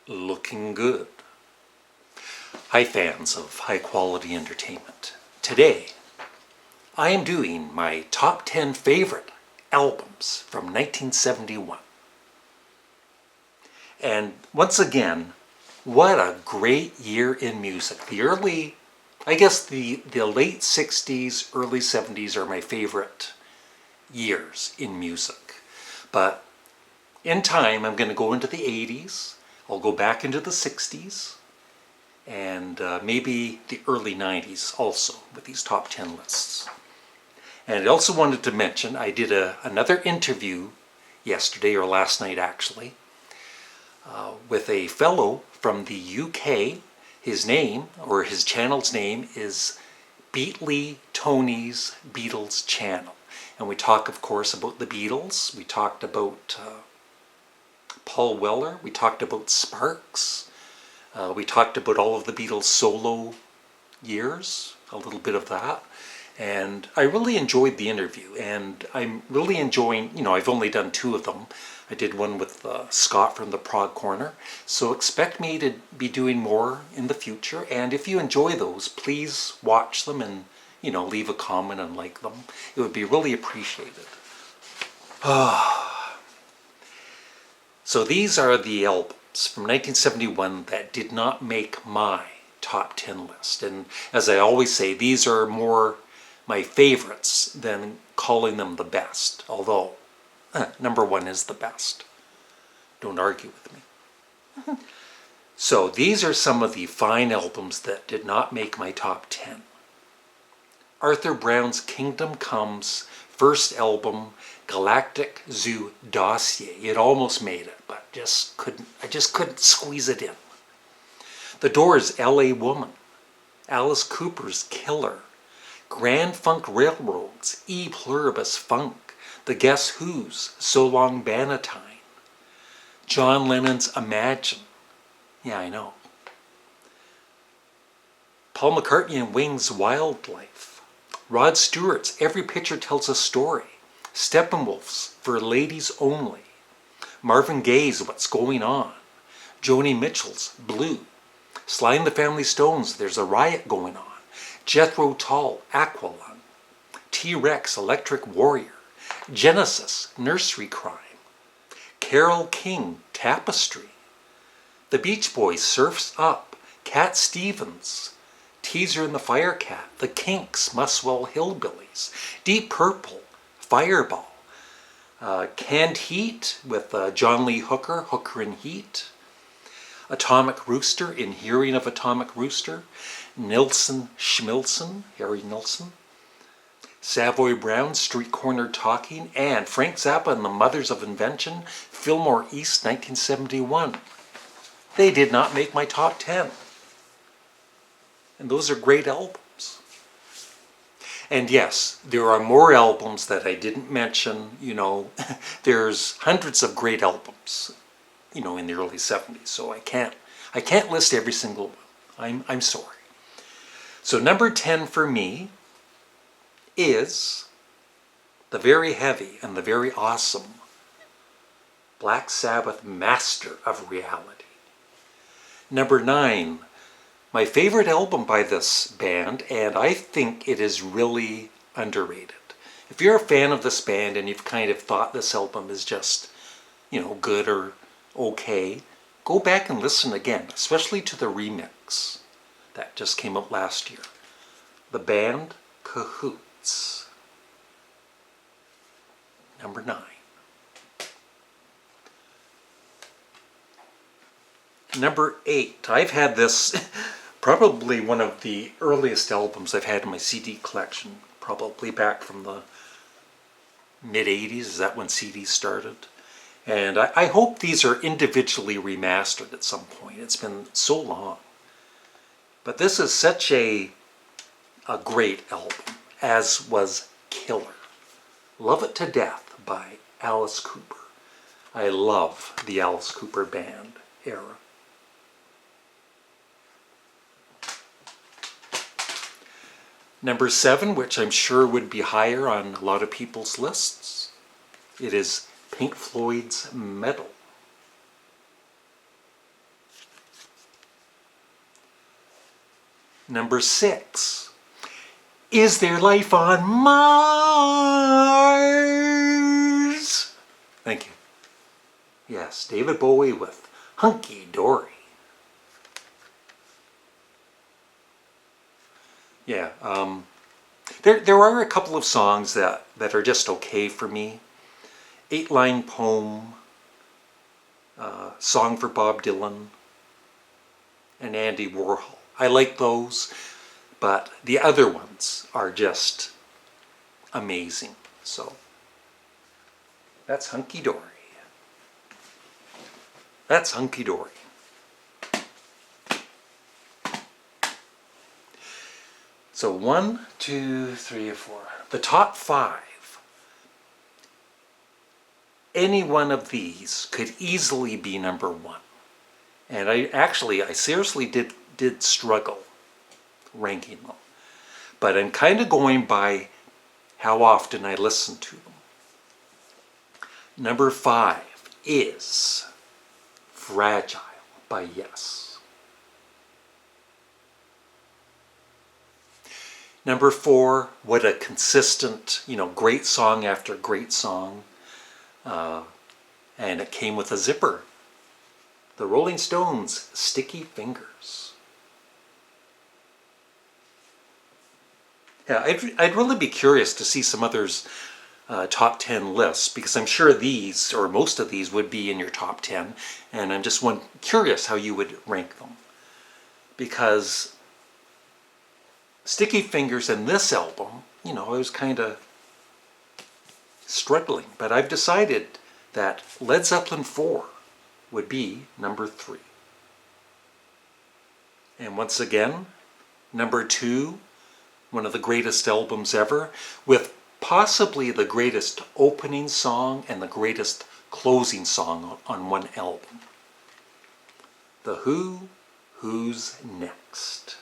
looking good. Hi fans of high quality entertainment. Today I am doing my top 10 favorite albums from 1971. And once again, what a great year in music. The late 60s, early 70s are my favorite years in music. But in time, I'm going to go into the 80s, I'll go back into the 60s, and maybe the early 90s also with these top 10 lists. And I also wanted to mention, I did another interview yesterday, or last night actually, with a fellow from the UK. His name, or his channel's name, is Beatley Tony's Beatles channel. And we talk, of course, about the Beatles. We talked about Paul Weller. We talked about Sparks. We talked about all of the Beatles solo years, a little bit of that. And I really enjoyed the interview, and I'm really enjoying, I've only done 2 of them. I did one with Scott from the Prog Corner, so expect me to be doing more in the future. And if you enjoy those, please watch them and, leave a comment and like them. It would be really appreciated. So these are the albums from 1971 that did not make my top 10 list. And as I always say, these are more my favorites than calling them the best, although number 1 is the best. Don't argue with me. So these are some of the fine albums that did not make my top 10. Arthur Brown's Kingdom Come's first album, Galactic Zoo Dossier. It almost made it, but I just couldn't squeeze it in. The Doors' L.A. Woman, Alice Cooper's Killer, Grand Funk Railroad's E Pluribus Funk, The Guess Who's So Long Bannatyne, John Lennon's Imagine. Yeah, I know. Paul McCartney and Wing's Wildlife, Rod Stewart's Every Picture Tells a Story, Steppenwolf's For Ladies Only, Marvin Gaye's What's Going On, Joni Mitchell's Blue, Sly and the Family Stone's There's a Riot Going On, Jethro Tull, Aqualung, T-Rex, Electric Warrior, Genesis, Nursery Crime, Carole King, Tapestry, The Beach Boys, Surf's Up, Cat Stevens, Teaser and the Firecat, The Kinks, Muswell Hillbillies, Deep Purple, Fireball, Canned Heat with John Lee Hooker, Hooker and Heat, Atomic Rooster, In Hearing of Atomic Rooster, Nilsson Schmilsson, Harry Nilsson, Savoy Brown, Street Corner Talking, and Frank Zappa and the Mothers of Invention, Fillmore East, 1971. They did not make my top 10. And those are great albums. And yes, there are more albums that I didn't mention. There's hundreds of great albums, in the early 70s. So I can't list every single one. I'm sorry. So number 10 for me is the very heavy and the very awesome Black Sabbath, Master of Reality. Number 9, my favorite album by this band, and I think it is really underrated. If you're a fan of this band and you've kind of thought this album is just, good or okay, go back and listen again, especially to the remix that just came out last year. The band Cahoots. Number 9. Number 8. I've had this, probably one of the earliest albums I've had in my CD collection, probably back from the mid-80s. Is that when CDs started? And I hope these are individually remastered at some point. It's been so long. But this is such a great album, as was Killer. Love It to Death by Alice Cooper. I love the Alice Cooper band era. Number 7, which I'm sure would be higher on a lot of people's lists, it is Pink Floyd's Metal. Number 6. Is there life on Mars? Thank you. Yes, David Bowie with Hunky Dory. Yeah, there are a couple of songs that are just okay for me. 8-Line Poem, Song for Bob Dylan, and Andy Warhol. I like those, but the other ones are just amazing. So that's Hunky Dory. That's Hunky Dory. So 1, 2, 3, 4. The top 5. Any one of these could easily be number 1. And I seriously did struggle ranking them. But I'm kind of going by how often I listen to them. Number 5 is Fragile by Yes. Number 4, what a consistent, great song after great song. And it came with a zipper. The Rolling Stones, Sticky Fingers. Yeah, I'd really be curious to see some others' top 10 lists, because I'm sure these, or most of these, would be in your top 10, and I'm just curious how you would rank them. Because Sticky Fingers and this album, I was kind of struggling, but I've decided that Led Zeppelin 4 would be number 3. And once again, number 2, one of the greatest albums ever, with possibly the greatest opening song and the greatest closing song on one album. The Who, Who's Next?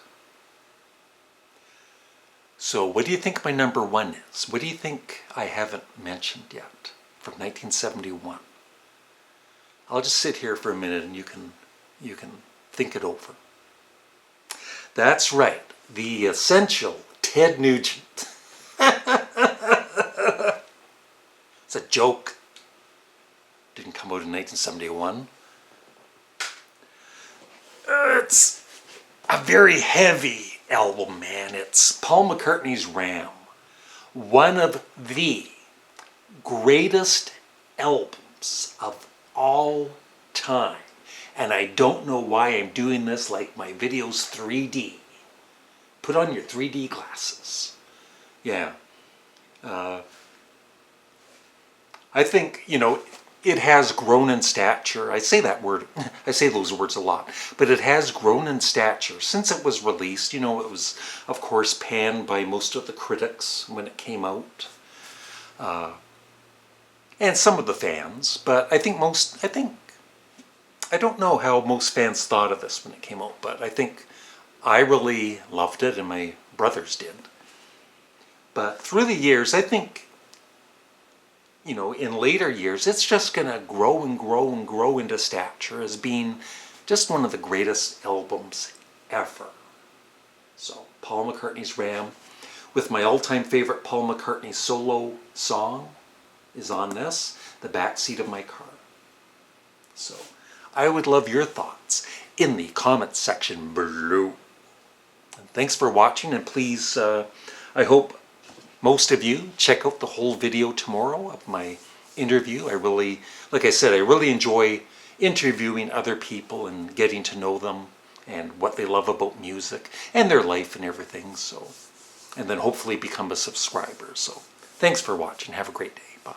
So what do you think my number 1 is? What do you think I haven't mentioned yet from 1971? I'll just sit here for a minute and you can think it over. That's right, the essential Ted Nugent. It's a joke. Didn't come out in 1971. It's a very heavy album, man. It's Paul McCartney's Ram. One of the greatest albums of all time. And I don't know why I'm doing this like my video's 3D. Put on your 3D glasses. Yeah. I think, it has grown in stature. I say those words a lot, but it has grown in stature since it was released. It was, of course, panned by most of the critics when it came out, and some of the fans. But I don't know how most fans thought of this when it came out, but I think I really loved it, and my brothers did. But through the years, I think, in later years, it's just going to grow and grow and grow into stature as being just one of the greatest albums ever. So, Paul McCartney's Ram, with my all-time favorite Paul McCartney solo song, is on this, The Backseat of My Car. So, I would love your thoughts in the comments section below. And thanks for watching, and please, I hope most of you check out the whole video tomorrow of my interview. Like I said, I really enjoy interviewing other people and getting to know them and what they love about music and their life and everything. So, and then hopefully become a subscriber. So, thanks for watching. Have a great day. Bye.